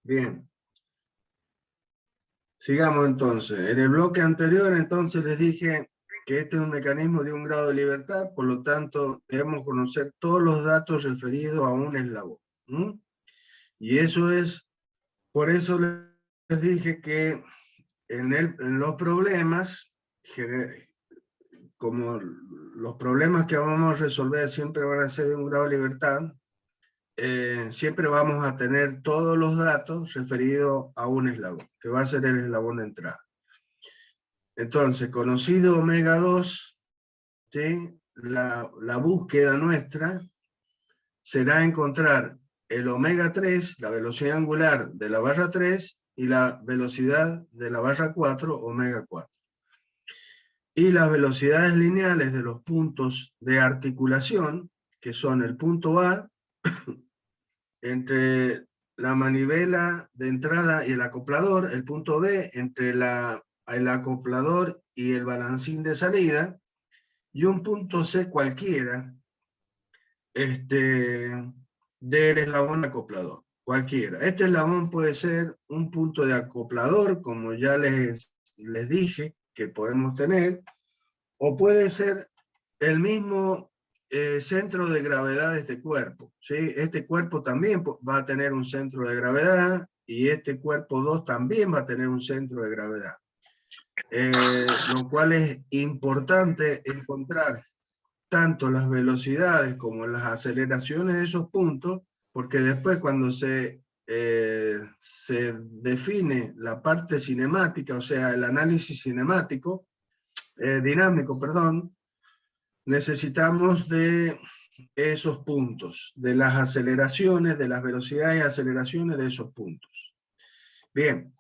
Bien. Sigamos entonces. En el bloque anterior entonces les dije que este es un mecanismo de un grado de libertad, por lo tanto debemos conocer todos los datos referidos a un eslabón. Y eso es, por eso les dije que en los problemas, como los problemas que vamos a resolver siempre van a ser de un grado de libertad, siempre vamos a tener todos los datos referidos a un eslabón, que va a ser el eslabón de entrada. Entonces, conocido omega 2, ¿sí? La búsqueda nuestra será encontrar el omega 3, la velocidad angular de la barra 3, y la velocidad de la barra 4, omega 4. Y las velocidades lineales de los puntos de articulación, que son el punto A, entre la manivela de entrada y el acoplador, el punto B, entre el acoplador y el balancín de salida, y un punto C cualquiera del eslabón acoplador, cualquiera. Este eslabón puede ser un punto de acoplador, como ya les dije que podemos tener, o puede ser el mismo centro de gravedad de este cuerpo, ¿sí? Este cuerpo también va a tener un centro de gravedad, y este cuerpo 2 también va a tener un centro de gravedad. Lo cual es importante encontrar tanto las velocidades como las aceleraciones de esos puntos, porque después cuando se define la parte cinemática, o sea, el análisis cinemático, dinámico, perdón, necesitamos de esos puntos, de las aceleraciones, de las velocidades y aceleraciones de esos puntos. Bien,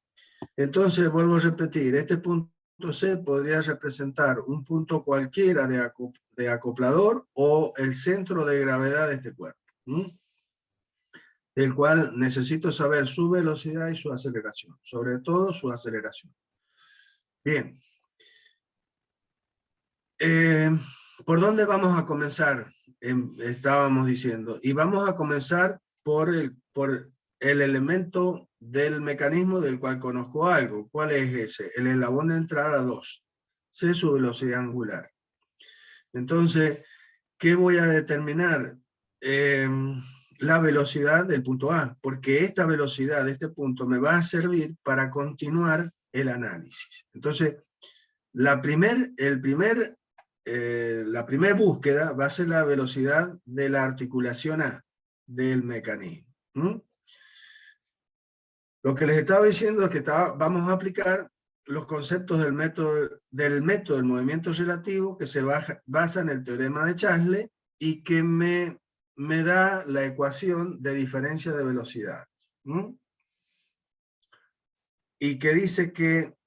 entonces vuelvo a repetir, este punto C podría representar un punto cualquiera de acoplador o el centro de gravedad de este cuerpo, el cual necesito saber su velocidad y su aceleración, sobre todo su aceleración. Bien. ¿Por dónde vamos a comenzar? Estábamos diciendo, y vamos a comenzar por el elemento del mecanismo del cual conozco algo. ¿Cuál es ese? El eslabón de entrada 2. Sé su velocidad angular. Entonces, ¿qué voy a determinar? La velocidad del punto A, porque esta velocidad de este punto me va a servir para continuar el análisis. Entonces, la primer búsqueda va a ser la velocidad de la articulación A del mecanismo. Lo que les estaba diciendo es que vamos a aplicar los conceptos del método del movimiento relativo, que se basa en el teorema de Chasle y que me da la ecuación de diferencia de velocidad. Y que dice que,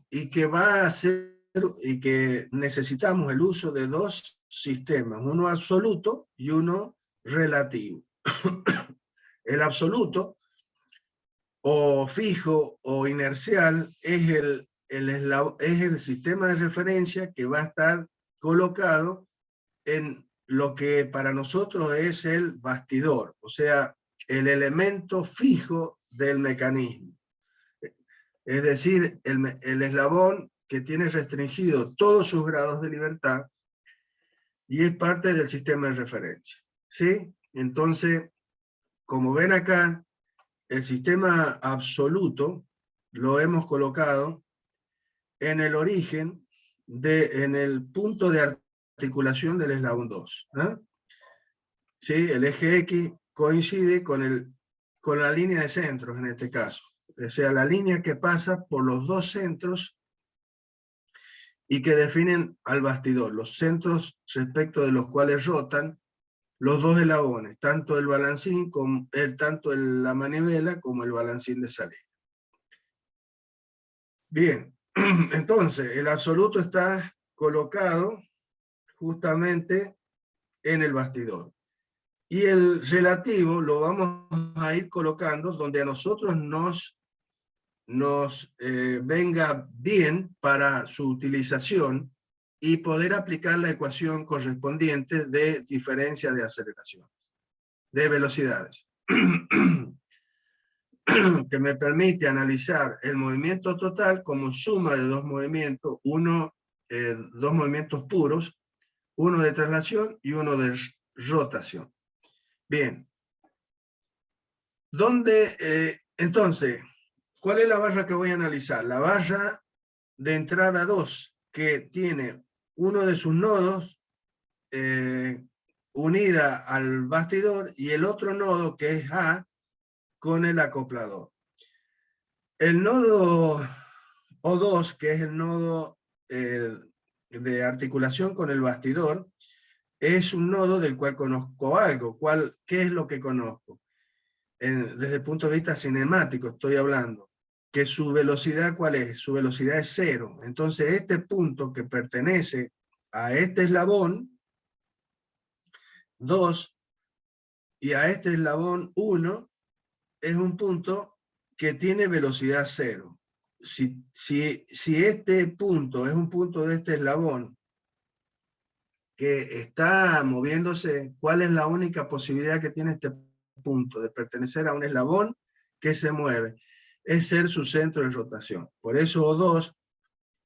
y que va a ser, y que necesitamos el uso de dos sistemas, uno absoluto y uno relativo. El absoluto, o fijo o inercial, es el sistema de referencia que va a estar colocado en lo que para nosotros es el bastidor, o sea, el elemento fijo del mecanismo. Es decir, el eslabón que tiene restringido todos sus grados de libertad y es parte del sistema de referencia. ¿Sí? Entonces, como ven acá, el sistema absoluto lo hemos colocado en el origen, en el punto de articulación del eslabón 2. ¿Sí? El eje X coincide con la línea de centros en este caso. O sea, la línea que pasa por los dos centros y que definen al bastidor, los centros respecto de los cuales rotan los dos eslabones, tanto el balancín, tanto la manivela como el balancín de salida. Bien, entonces el absoluto está colocado justamente en el bastidor. Y el relativo lo vamos a ir colocando donde a nosotros nos venga bien para su utilización y poder aplicar la ecuación correspondiente de diferencia de aceleración, de velocidades. que me permite analizar el movimiento total como suma de dos movimientos, dos movimientos puros, uno de traslación y uno de rotación. Bien. Entonces, ¿cuál es la barra que voy a analizar? La barra de entrada 2, que tiene uno de sus nodos unida al bastidor y el otro nodo, que es A, con el acoplador. El nodo O2, que es el nodo de articulación con el bastidor, es un nodo del cual conozco algo. ¿Qué es lo que conozco? Desde el punto de vista cinemático estoy hablando, que su velocidad, ¿cuál es? Su velocidad es 0. Entonces este punto que pertenece a este eslabón 2 y a este eslabón 1 es un punto que tiene velocidad 0. Si este punto es un punto de este eslabón que está moviéndose, ¿cuál es la única posibilidad que tiene este punto de pertenecer a un eslabón que se mueve? Es ser su centro de rotación. Por eso O2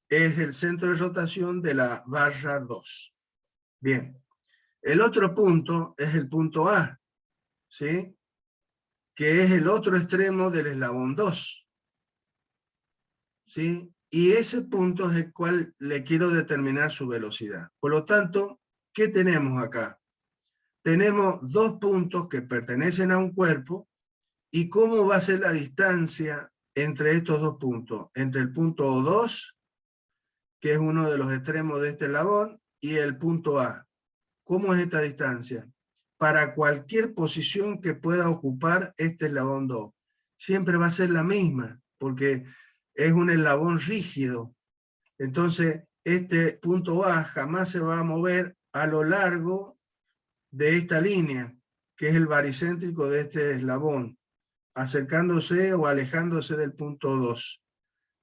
es el centro de rotación de la barra 2. Bien. El otro punto es el punto A, ¿sí? Que es el otro extremo del eslabón 2. ¿Sí? Y ese punto es el cual le quiero determinar su velocidad. Por lo tanto, ¿qué tenemos acá? Tenemos dos puntos que pertenecen a un cuerpo, y ¿cómo va a ser la distancia entre estos dos puntos? Entre el punto O2, que es uno de los extremos de este eslabón, y el punto A. ¿Cómo es esta distancia? Para cualquier posición que pueda ocupar este eslabón 2, siempre va a ser la misma, porque es un eslabón rígido. Entonces, este punto A jamás se va a mover a lo largo de esta línea, que es el baricéntrico de este eslabón, acercándose o alejándose del punto 2,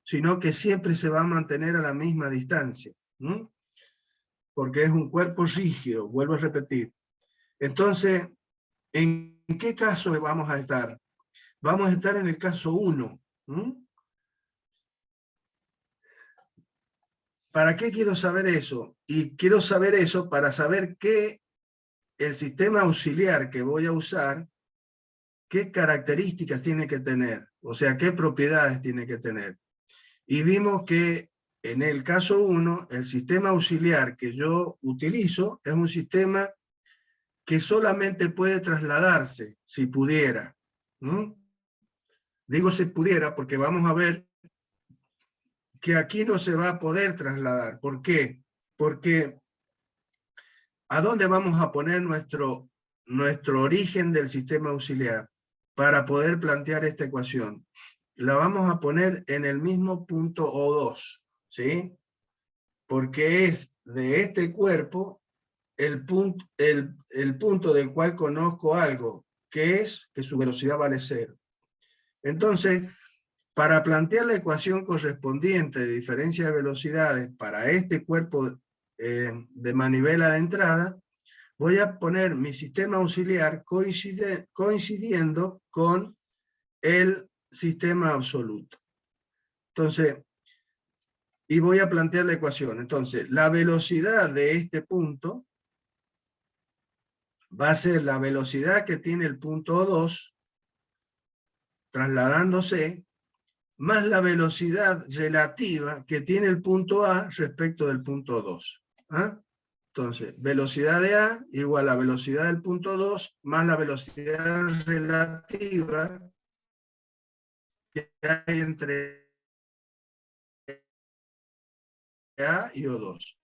sino que siempre se va a mantener a la misma distancia, ¿no? Porque es un cuerpo rígido, vuelvo a repetir. Entonces, ¿en qué caso vamos a estar? Vamos a estar en el caso 1. ¿Para qué quiero saber eso? Y quiero saber eso para saber que el sistema auxiliar que voy a usar, qué características tiene que tener, o sea, qué propiedades tiene que tener. Y vimos que en el caso 1, el sistema auxiliar que yo utilizo es un sistema que solamente puede trasladarse, si pudiera. Digo si pudiera porque vamos a ver que aquí no se va a poder trasladar. ¿Por qué? Porque ¿a dónde vamos a poner nuestro origen del sistema auxiliar para poder plantear esta ecuación? La vamos a poner en el mismo punto O2, ¿sí? Porque es de este cuerpo el punto del cual conozco algo, que es que su velocidad vale 0. Entonces, para plantear la ecuación correspondiente de diferencia de velocidades para este cuerpo de manivela de entrada, voy a poner mi sistema auxiliar coincidiendo con el sistema absoluto. Entonces, y voy a plantear la ecuación. Entonces, la velocidad de este punto va a ser la velocidad que tiene el punto 2 trasladándose, más la velocidad relativa que tiene el punto A respecto del punto 2. ¿Ah? Entonces, velocidad de A igual a velocidad del punto 2 más la velocidad relativa que hay entre A y O2.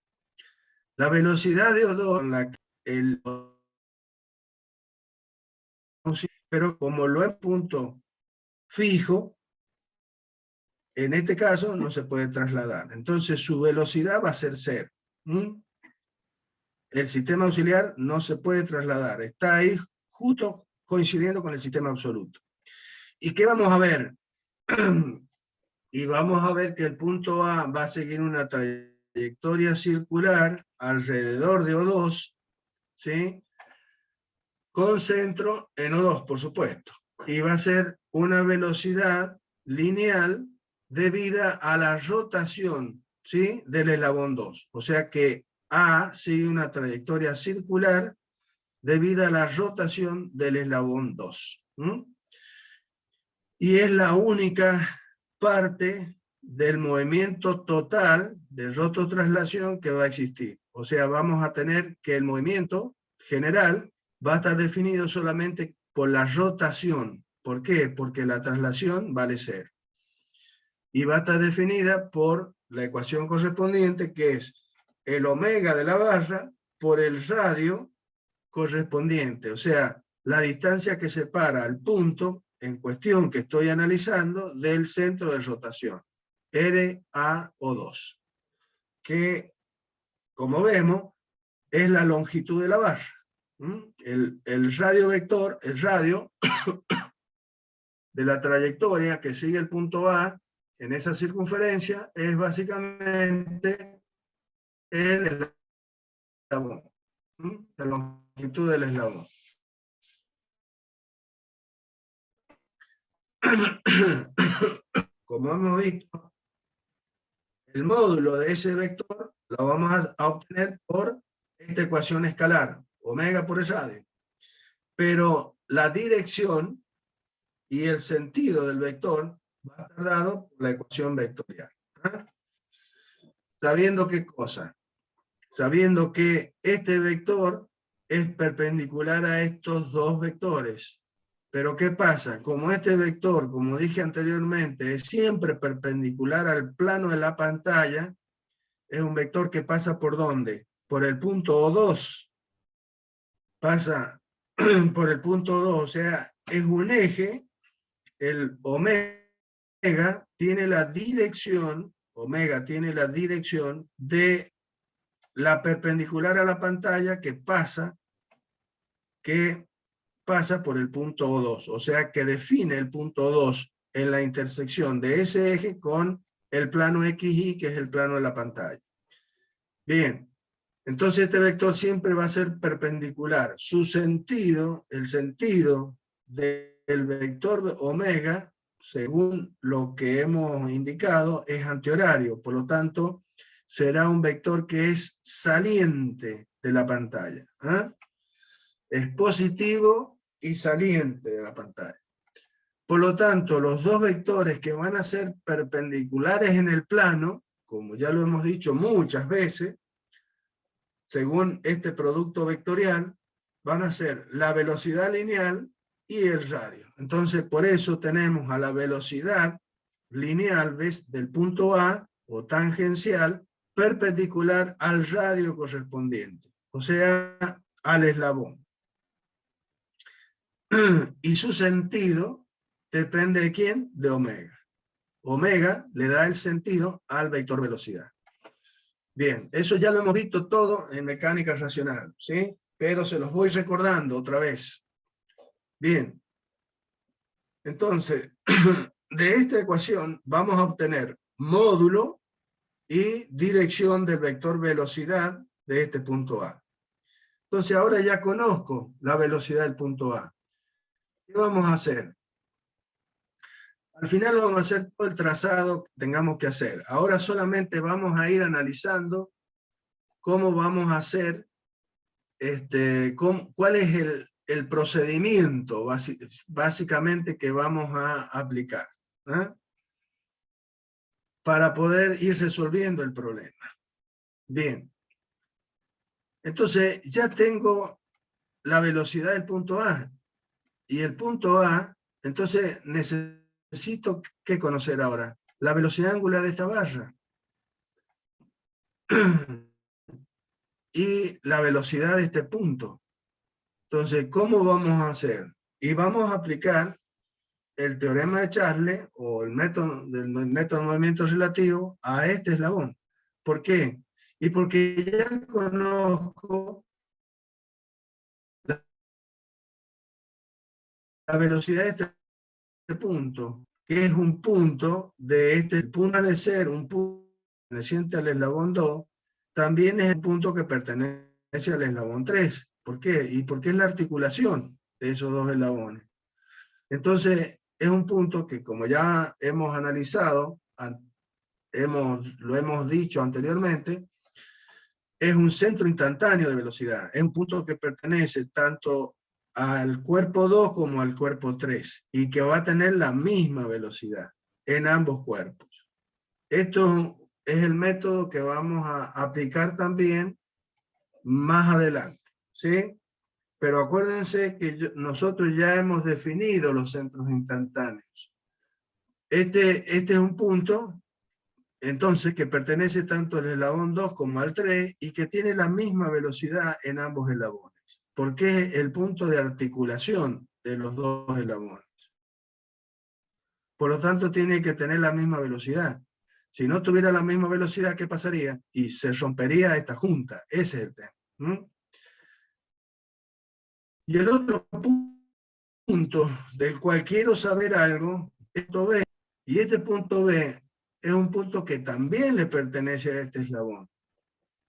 La velocidad de O2, pero como lo es punto fijo, en este caso no se puede trasladar. Entonces su velocidad va a ser 0. El sistema auxiliar no se puede trasladar. Está ahí justo coincidiendo con el sistema absoluto. ¿Y qué vamos a ver? Y vamos a ver que el punto A va a seguir una trayectoria circular alrededor de O2, ¿sí? Con centro en O2, por supuesto. y va a ser una velocidad lineal debida a la rotación, ¿sí?, del eslabón 2. O sea que A sigue una trayectoria circular debido a la rotación del eslabón 2. Y es la única parte del movimiento total de rototraslación que va a existir. O sea, vamos a tener que el movimiento general va a estar definido solamente por la rotación. ¿Por qué? Porque la traslación vale 0. Y va a estar definida por la ecuación correspondiente, que es el omega de la barra por el radio correspondiente. O sea, la distancia que separa el punto en cuestión que estoy analizando del centro de rotación, RAO2, que, como vemos, es la longitud de la barra. El radio vector, el radio de la trayectoria que sigue el punto A en esa circunferencia es básicamente el eslabón, la longitud del eslabón. Como hemos visto, el módulo de ese vector lo vamos a obtener por esta ecuación escalar, omega por el radio. Pero la dirección y el sentido del vector va a estar dado por la ecuación vectorial. ¿Sabiendo qué cosa? Sabiendo que este vector es perpendicular a estos dos vectores. Pero ¿qué pasa? Como este vector, como dije anteriormente, es siempre perpendicular al plano de la pantalla, es un vector que pasa ¿por dónde? Por el punto O2. Pasa por el punto 2, o sea, es un eje, el omega tiene la dirección, de la perpendicular a la pantalla que pasa por el punto O2, o sea que define el punto 2 en la intersección de ese eje con el plano XY, que es el plano de la pantalla. Bien, entonces este vector siempre va a ser perpendicular. Su sentido, el sentido del vector omega, según lo que hemos indicado, es antihorario, por lo tanto, será un vector que es saliente de la pantalla. Es positivo y saliente de la pantalla. Por lo tanto, los dos vectores que van a ser perpendiculares en el plano, como ya lo hemos dicho muchas veces, según este producto vectorial, van a ser la velocidad lineal y el radio. Entonces, por eso tenemos a la velocidad lineal, ¿ves?, del punto A, o tangencial, perpendicular al radio correspondiente, o sea, al eslabón. Y su sentido depende de ¿quién? De omega. Omega le da el sentido al vector velocidad. Bien, eso ya lo hemos visto todo en mecánica racional, ¿sí? Pero se los voy recordando otra vez. Bien. Entonces, de esta ecuación vamos a obtener módulo y dirección del vector velocidad de este punto A. Entonces ahora ya conozco la velocidad del punto A. ¿Qué vamos a hacer? Al final vamos a hacer todo el trazado que tengamos que hacer. Ahora solamente vamos a ir analizando cómo vamos a hacer, cuál es el procedimiento básicamente que vamos a aplicar, para poder ir resolviendo el problema. Bien. Entonces ya tengo la velocidad del punto A. Y el punto A, entonces necesito ¿qué conocer ahora? La velocidad angular de esta barra. Y la velocidad de este punto. Entonces, ¿cómo vamos a hacer? Y vamos a aplicar el teorema de Charles, o el método de movimiento relativo, a este eslabón. ¿Por qué? Y porque ya conozco la velocidad de este punto, que es un punto de este punto de ser un punto perteneciente al eslabón 2, también es el punto que pertenece al eslabón 3. ¿Por qué? Y porque es la articulación de esos dos eslabones. Entonces, es un punto que, como ya hemos analizado, lo hemos dicho anteriormente, es un centro instantáneo de velocidad. Es un punto que pertenece tanto al cuerpo 2 como al cuerpo 3 y que va a tener la misma velocidad en ambos cuerpos. Esto es el método que vamos a aplicar también más adelante, ¿sí? Pero acuérdense que nosotros ya hemos definido los centros instantáneos. Este es un punto, entonces, que pertenece tanto al eslabón 2 como al 3 y que tiene la misma velocidad en ambos eslabones, porque es el punto de articulación de los dos eslabones. Por lo tanto, tiene que tener la misma velocidad. Si no tuviera la misma velocidad, ¿qué pasaría? Y se rompería esta junta. Ese es el tema. Y el otro punto del cual quiero saber algo, es punto B. Y este punto B es un punto que también le pertenece a este eslabón.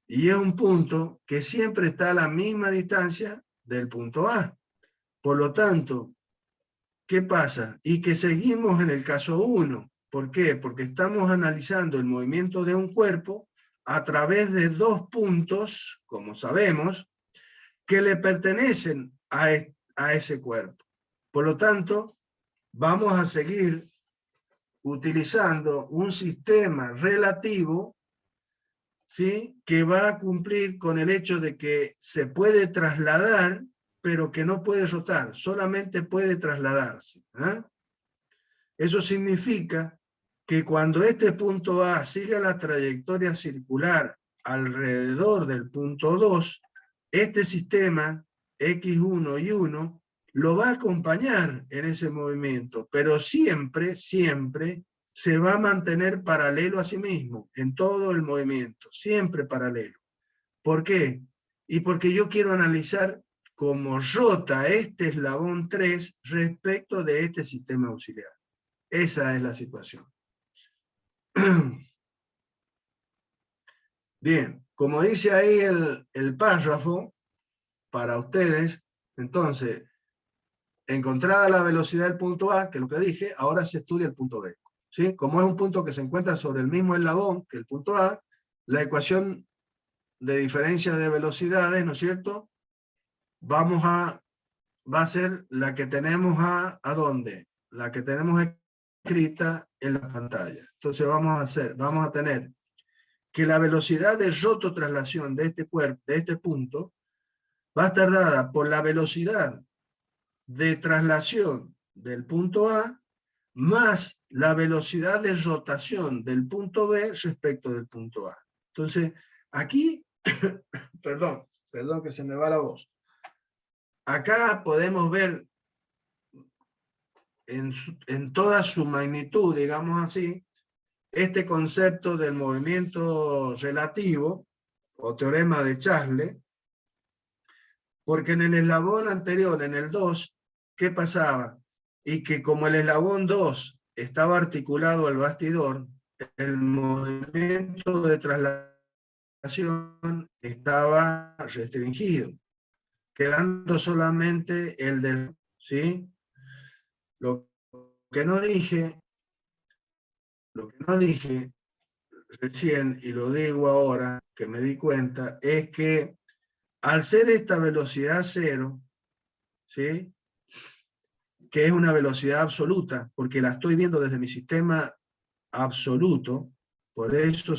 Y es un punto que siempre está a la misma distancia del punto A. Por lo tanto, ¿qué pasa? Y que seguimos en el caso 1. ¿Por qué? Porque estamos analizando el movimiento de un cuerpo a través de dos puntos, como sabemos, que le pertenecen a ese cuerpo. Por lo tanto, vamos a seguir utilizando un sistema relativo, ¿sí?, que va a cumplir con el hecho de que se puede trasladar, pero que no puede rotar, solamente puede trasladarse. Eso significa que cuando este punto A siga la trayectoria circular alrededor del punto 2, este sistema X1 y 1 lo va a acompañar en ese movimiento, pero siempre, siempre se va a mantener paralelo a sí mismo en todo el movimiento, siempre paralelo. ¿Por qué? Y porque yo quiero analizar cómo rota este eslabón 3 respecto de este sistema auxiliar. Esa es la situación. Bien, como dice ahí el párrafo, para ustedes, entonces, encontrada la velocidad del punto A, que es lo que dije, ahora se estudia el punto B. ¿Sí? Como es un punto que se encuentra sobre el mismo eslabón que el punto A, la ecuación de diferencia de velocidades, ¿no es cierto?, va a ser la que tenemos ¿a dónde? La que tenemos escrita en la pantalla. Entonces vamos a tener que la velocidad de rototraslación de este cuerpo, de este punto, va a estar dada por la velocidad de traslación del punto A más la velocidad de rotación del punto B respecto del punto A. Entonces, aquí, perdón que se me va la voz. Acá podemos ver en toda su magnitud, digamos así, este concepto del movimiento relativo, o teorema de Chasles, porque en el eslabón anterior, en el 2, ¿qué pasaba? Y que como el eslabón 2 estaba articulado al bastidor, el movimiento de traslación estaba restringido, quedando solamente el del, ¿sí? Lo que no dije recién, y lo digo ahora, que me di cuenta, es que al ser esta velocidad cero, ¿sí?, que es una velocidad absoluta, porque la estoy viendo desde mi sistema absoluto, por eso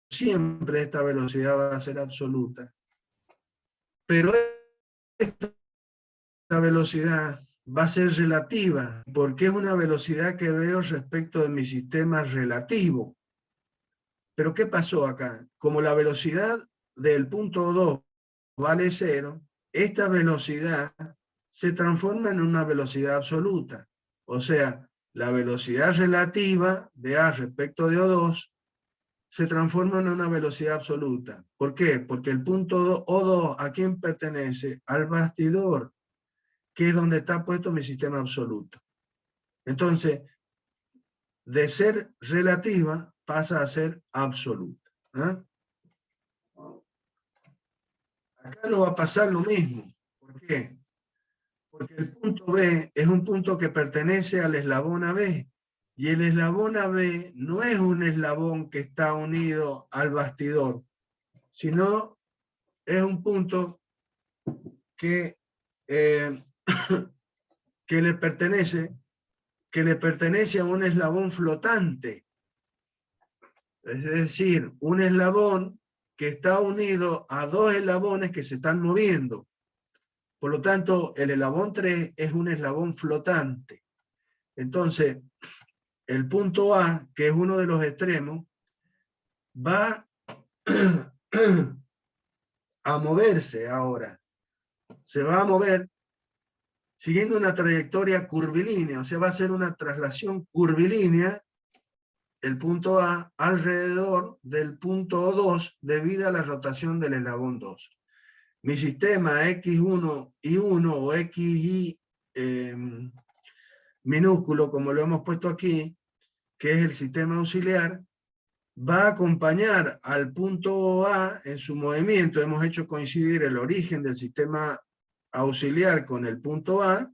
siempre esta velocidad va a ser absoluta. Pero esta velocidad va a ser relativa, porque es una velocidad que veo respecto de mi sistema relativo. Pero ¿qué pasó acá? Como la velocidad del punto 2 vale 0, esta velocidad se transforma en una velocidad absoluta. O sea, la velocidad relativa de A respecto de O2 se transforma en una velocidad absoluta. ¿Por qué? Porque el punto O2, ¿a quién pertenece? Al bastidor, que es donde está puesto mi sistema absoluto. Entonces, de ser relativa pasa a ser absoluta. Acá no va a pasar lo mismo. ¿Por qué? Porque el punto B es un punto que pertenece al eslabón AB. Y el eslabón AB no es un eslabón que está unido al bastidor, sino es un punto que, que le pertenece a un eslabón flotante. Es decir, un eslabón que está unido a dos eslabones que se están moviendo. Por lo tanto, el eslabón 3 es un eslabón flotante. Entonces, el punto A, que es uno de los extremos, va a moverse ahora. Se va a mover siguiendo una trayectoria curvilínea, o sea, va a ser una traslación curvilínea el punto A alrededor del punto 2 debido a la rotación del eslabón 2. Mi sistema X1 y 1 o XY minúsculo, como lo hemos puesto aquí, que es el sistema auxiliar, va a acompañar al punto A en su movimiento. Hemos hecho coincidir el origen del sistema auxiliar con el punto A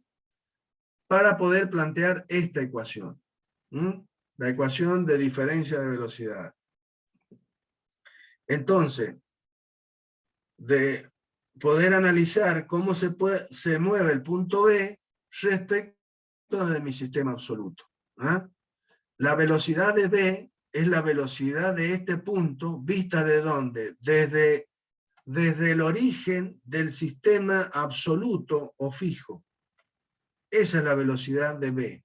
para poder plantear esta ecuación. La ecuación de diferencia de velocidad. Entonces, de poder analizar cómo se mueve el punto B respecto de mi sistema absoluto. La velocidad de B es la velocidad de este punto, vista de dónde, desde el origen del sistema absoluto o fijo. Esa es la velocidad de B.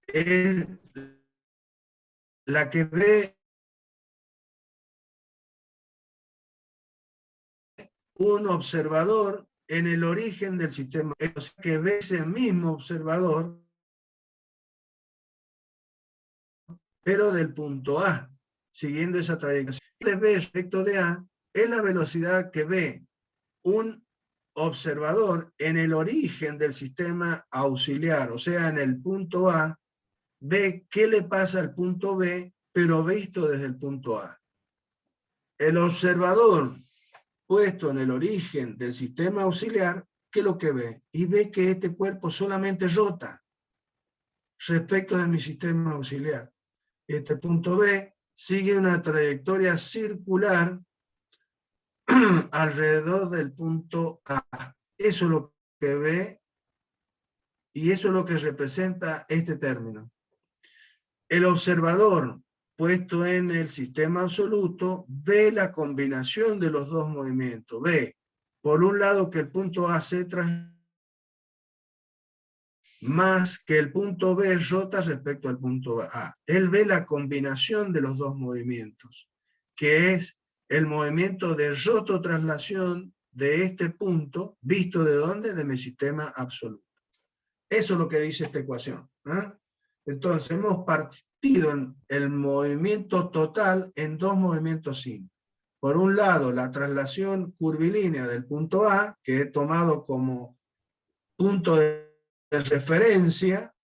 Es la que ve un observador en el origen del sistema, es que ve ese mismo observador, pero del punto A, siguiendo esa trayectoria. B respecto de A es la velocidad que ve un observador en el origen del sistema auxiliar, o sea, en el punto A, ve qué le pasa al punto B, pero visto desde el punto A. El observador puesto en el origen del sistema auxiliar, ¿qué es lo que ve? Y ve que este cuerpo solamente rota respecto de mi sistema auxiliar. Este punto B sigue una trayectoria circular alrededor del punto A. Eso es lo que ve y eso es lo que representa este término. El observador puesto en el sistema absoluto ve la combinación de los dos movimientos. Ve, por un lado, que el punto A se traslada más que el punto B rota respecto al punto A. Él ve la combinación de los dos movimientos, que es el movimiento de rototraslación de este punto, visto de dónde, de mi sistema absoluto. Eso es lo que dice esta ecuación. Entonces, hemos partido en el movimiento total en dos movimientos simples. Por un lado, la traslación curvilínea del punto A, que he tomado como punto de referencia,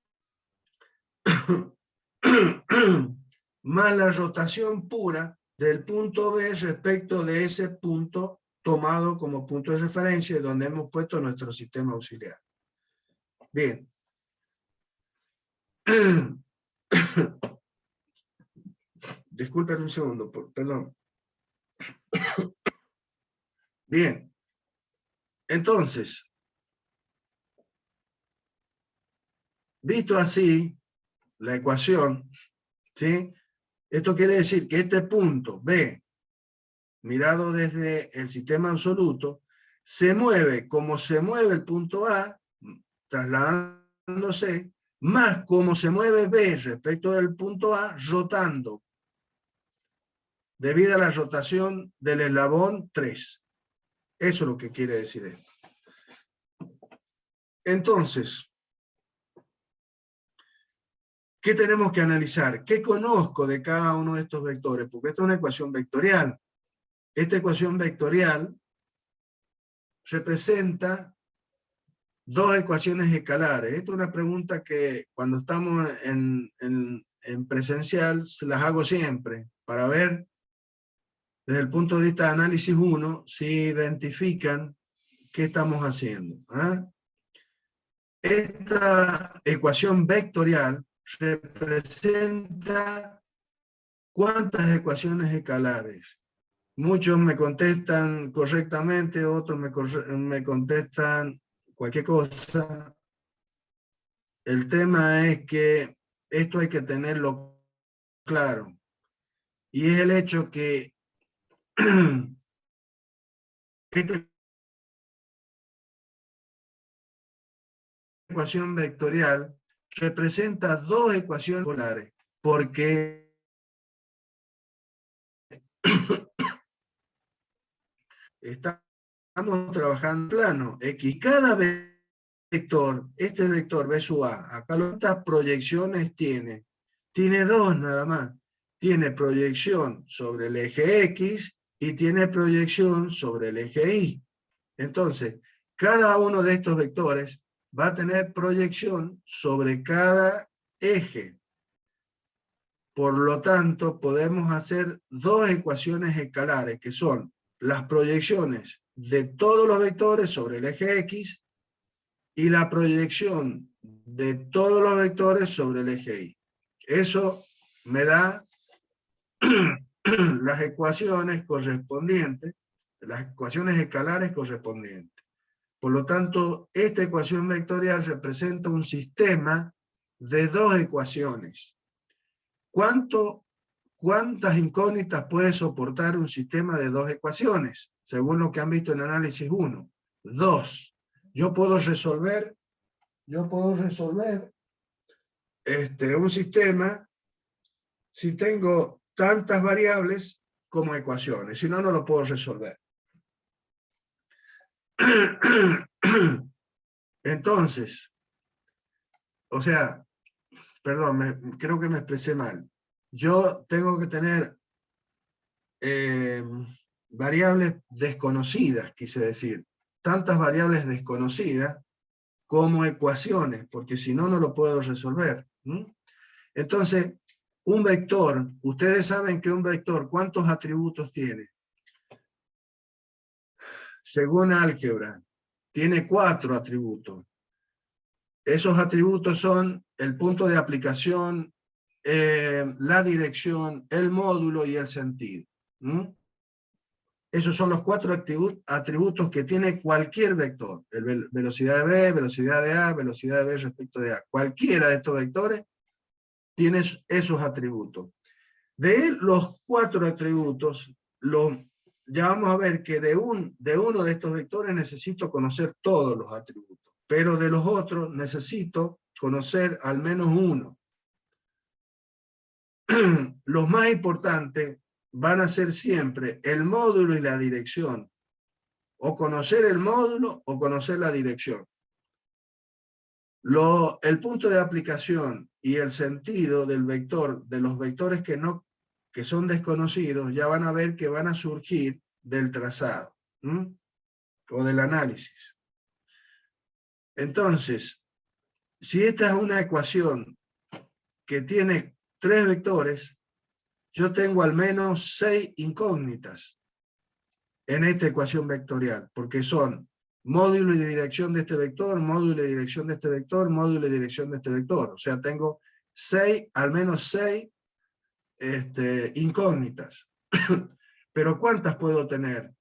más la rotación pura del punto B respecto de ese punto tomado como punto de referencia donde hemos puesto nuestro sistema auxiliar. Bien. Disculpen un segundo, perdón. Bien. Entonces, visto así, la ecuación, ¿sí? Esto quiere decir que este punto B, mirado desde el sistema absoluto, se mueve como se mueve el punto A, trasladándose, más como se mueve B respecto del punto A, rotando, debido a la rotación del eslabón 3. Eso es lo que quiere decir esto. Entonces, ¿qué tenemos que analizar? ¿Qué conozco de cada uno de estos vectores? Porque esta es una ecuación vectorial. Esta ecuación vectorial representa dos ecuaciones escalares. Esta es una pregunta que cuando estamos en presencial se las hago siempre para ver desde el punto de vista de análisis 1 si identifican ¿qué estamos haciendo? ¿Ah? Esta ecuación vectorial representa ¿cuántas ecuaciones escalares? Muchos me contestan correctamente, otros me contestan cualquier cosa. El tema es que esto hay que tenerlo claro. Y es el hecho que esta ecuación vectorial representa dos ecuaciones polares, porque estamos trabajando en plano X. Cada vector, este vector B sub A, acá ¿cuántas proyecciones tiene? Tiene dos nada más. Tiene proyección sobre el eje X y tiene proyección sobre el eje Y. Entonces, cada uno de estos vectores va a tener proyección sobre cada eje. Por lo tanto, podemos hacer dos ecuaciones escalares, que son las proyecciones de todos los vectores sobre el eje X y la proyección de todos los vectores sobre el eje Y. Eso me da las ecuaciones correspondientes, las ecuaciones escalares correspondientes. Por lo tanto, esta ecuación vectorial representa un sistema de dos ecuaciones. ¿Cuántas incógnitas puede soportar un sistema de dos ecuaciones? Según lo que han visto en análisis 1. 2. Yo puedo resolver un sistema si tengo tantas variables como ecuaciones. Si no, no lo puedo resolver. Entonces, o sea, perdón, creo que me expresé mal. Yo tengo que tener variables desconocidas, quise decir. Tantas variables desconocidas como ecuaciones, porque si no, no lo puedo resolver. Entonces, un vector, ustedes saben que un vector, ¿cuántos atributos tiene? Según álgebra, tiene 4 atributos. Esos atributos son el punto de aplicación, la dirección, el módulo y el sentido. Esos son los 4 atributos que tiene cualquier vector. Velocidad de B, velocidad de A, velocidad de B respecto de A. Cualquiera de estos vectores tiene esos atributos. De los 4 atributos, ya vamos a ver que de uno de estos vectores necesito conocer todos los atributos, pero de los otros necesito conocer al menos uno. Los más importantes van a ser siempre el módulo y la dirección, o conocer el módulo o conocer la dirección. El punto de aplicación y el sentido del vector, de los vectores que son desconocidos, ya van a ver que van a surgir del trazado, o del análisis. Entonces, si esta es una ecuación que tiene 3 vectores, yo tengo al menos 6 incógnitas en esta ecuación vectorial, porque son módulo y dirección de este vector, módulo y dirección de este vector, módulo y dirección de este vector. O sea, tengo al menos 6 incógnitas. Pero ¿cuántas puedo tener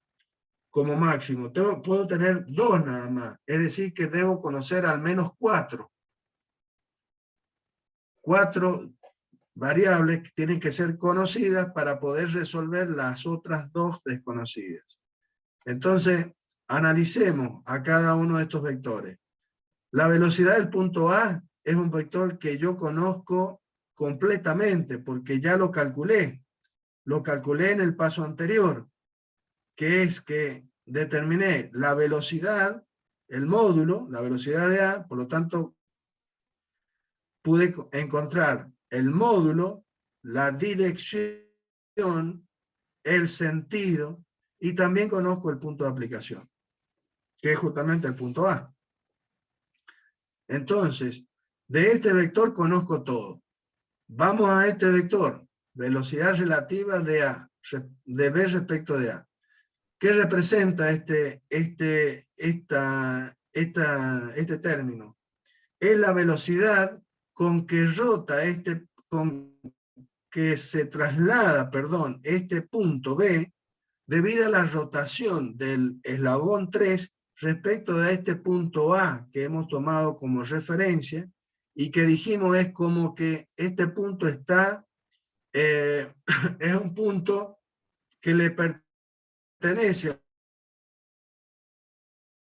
como máximo? Puedo tener 2 nada más. Es decir, que debo conocer al menos 4. 4 variables que tienen que ser conocidas para poder resolver las otras 2 desconocidas. Entonces, analicemos a cada uno de estos vectores. La velocidad del punto A es un vector que yo conozco completamente porque ya lo calculé. Lo calculé en el paso anterior, que es que determiné la velocidad, el módulo, la velocidad de A, por lo tanto, pude encontrar el módulo, la dirección, el sentido, y también conozco el punto de aplicación, que es justamente el punto A. Entonces, de este vector conozco todo. Vamos a este vector, velocidad relativa de A, de B respecto de A. ¿Qué representa este término? Es la velocidad con que rota con que se traslada, perdón, este punto B debido a la rotación del eslabón 3 respecto de este punto A que hemos tomado como referencia y que dijimos es como que este punto está, es un punto que le pertenece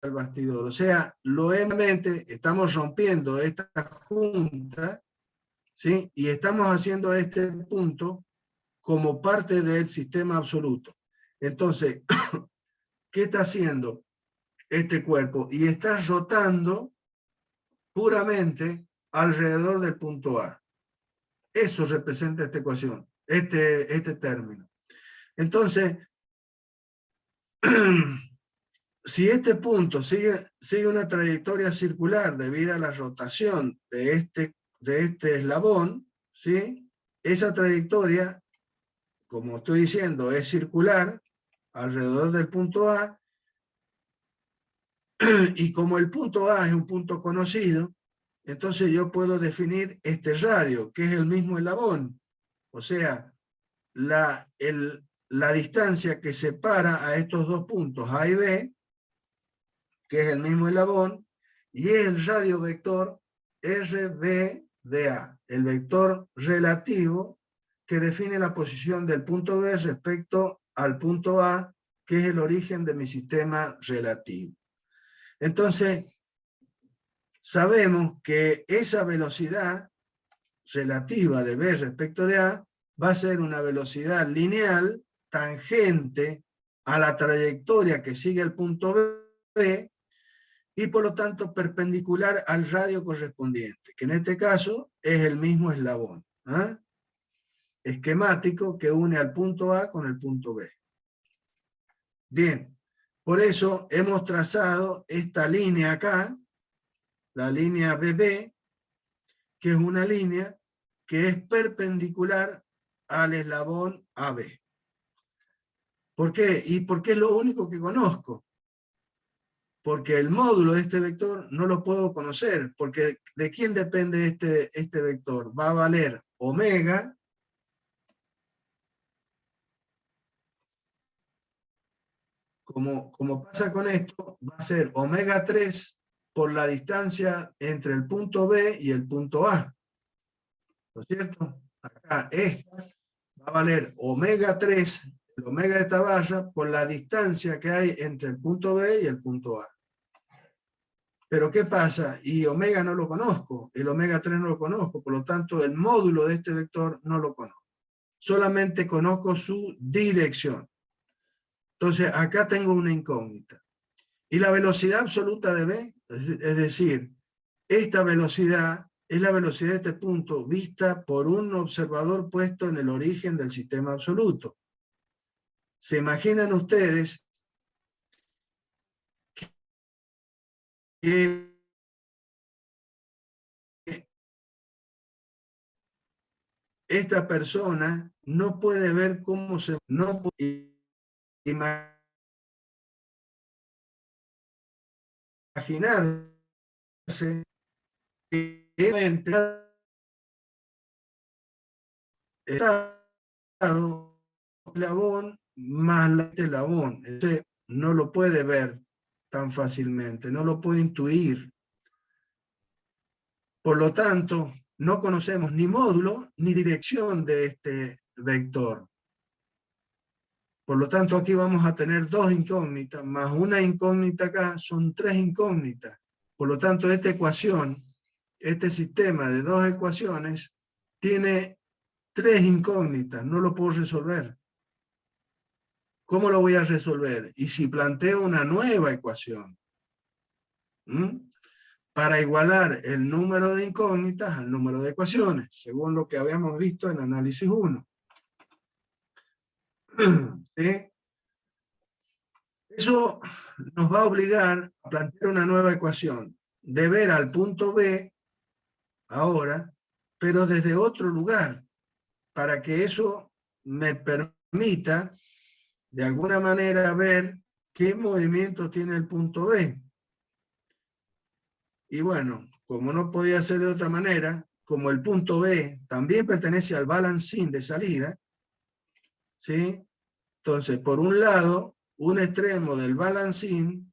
al bastidor. O sea, nuevamente estamos rompiendo esta junta, ¿sí? Y estamos haciendo este punto como parte del sistema absoluto. Entonces, ¿qué está haciendo este cuerpo? Y está rotando puramente alrededor del punto A. Eso representa esta ecuación, este término. Entonces, si este punto sigue una trayectoria circular debido a la rotación de este eslabón, ¿sí? Esa trayectoria, como estoy diciendo, es circular alrededor del punto A, y como el punto A es un punto conocido, entonces yo puedo definir este radio, que es el mismo eslabón. O sea, la distancia que separa a estos dos puntos A y B, que es el mismo eslabón, y es el radio vector RB de A, el vector relativo que define la posición del punto B respecto al punto A, que es el origen de mi sistema relativo. Entonces, sabemos que esa velocidad relativa de B respecto de A va a ser una velocidad lineal tangente a la trayectoria que sigue el punto B y por lo tanto perpendicular al radio correspondiente, que en este caso es el mismo eslabón esquemático que une al punto A con el punto B. Bien, por eso hemos trazado esta línea acá, la línea BB, que es una línea que es perpendicular al eslabón AB. ¿Por qué? Y porque es lo único que conozco. Porque el módulo de este vector no lo puedo conocer, porque ¿de quién depende este vector? Va a valer omega, como pasa con esto, va a ser omega 3 por la distancia entre el punto B y el punto A. ¿No es cierto? Acá esta va a valer omega 3, el omega de esta barra, por la distancia que hay entre el punto B y el punto A. Pero ¿qué pasa? Y omega no lo conozco, el omega 3 no lo conozco, por lo tanto el módulo de este vector no lo conozco. Solamente conozco su dirección. Entonces acá tengo una incógnita. Y la velocidad absoluta de B, es decir, esta velocidad es la velocidad de este punto vista por un observador puesto en el origen del sistema absoluto. ¿Se imaginan ustedes que esta persona no puede ver cómo se... no puede imaginarse que estado eslabón más la eslabón. Entonces, no lo puede ver tan fácilmente, no lo puede intuir. Por lo tanto, no conocemos ni módulo ni dirección de este vector. Por lo tanto, aquí vamos a tener dos incógnitas, más una incógnita acá, son tres incógnitas. Por lo tanto, esta ecuación, este sistema de dos ecuaciones, tiene tres incógnitas, no lo puedo resolver. ¿Cómo lo voy a resolver? Y si planteo una nueva ecuación, para igualar el número de incógnitas al número de ecuaciones, según lo que habíamos visto en análisis 1. ¿Sí? Eso nos va a obligar a plantear una nueva ecuación, de ver al punto B ahora, pero desde otro lugar, para que eso me permita de alguna manera ver ¿qué movimiento tiene el punto B? Y bueno, como no podía ser de otra manera, como el punto B también pertenece al balancín de salida, ¿sí? Entonces, por un lado, un extremo del balancín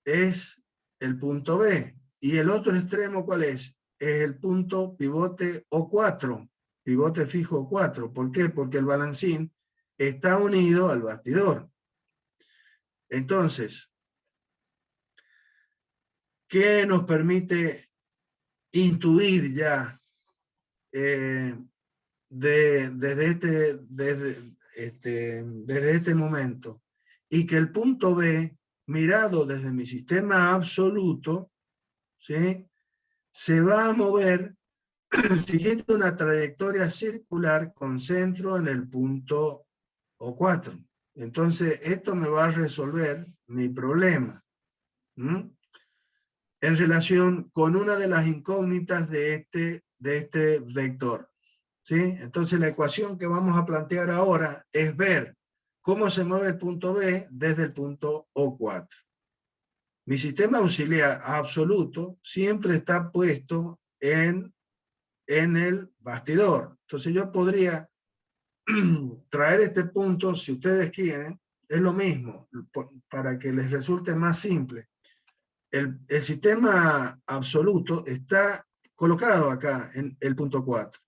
es el punto B. ¿Y el otro extremo cuál es? Es el punto pivote O4, pivote fijo O4. ¿Por qué? Porque el balancín está unido al bastidor. Entonces, ¿qué nos permite intuir ya desde este momento? Y que el punto B, mirado desde mi sistema absoluto, ¿sí?, se va a mover siguiendo una trayectoria circular con centro en el punto O4. Entonces, esto me va a resolver mi problema, ¿m?, en relación con una de las incógnitas de este vector, ¿sí? Entonces, la ecuación que vamos a plantear ahora es ver cómo se mueve el punto B desde el punto O4. Mi sistema auxiliar absoluto siempre está puesto en el bastidor. Entonces yo podría traer este punto, si ustedes quieren, es lo mismo, para que les resulte más simple. El sistema absoluto está colocado acá en el punto 4.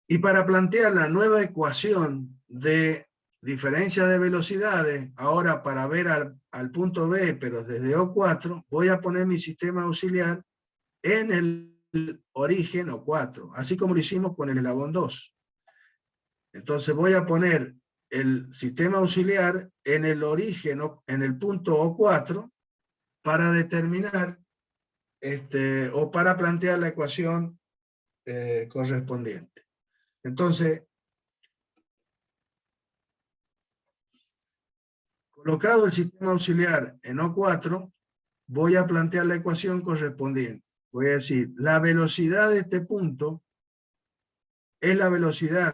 Y para plantear la nueva ecuación de diferencia de velocidades, ahora para ver al punto B, pero desde O4, voy a poner mi sistema auxiliar en el origen O4, así como lo hicimos con el eslabón 2. Entonces voy a poner el sistema auxiliar en el origen, en el punto O4, para determinar, o para plantear la ecuación correspondiente. Entonces, colocado el sistema auxiliar en O4, voy a plantear la ecuación correspondiente. Voy a decir, la velocidad de este punto es la velocidad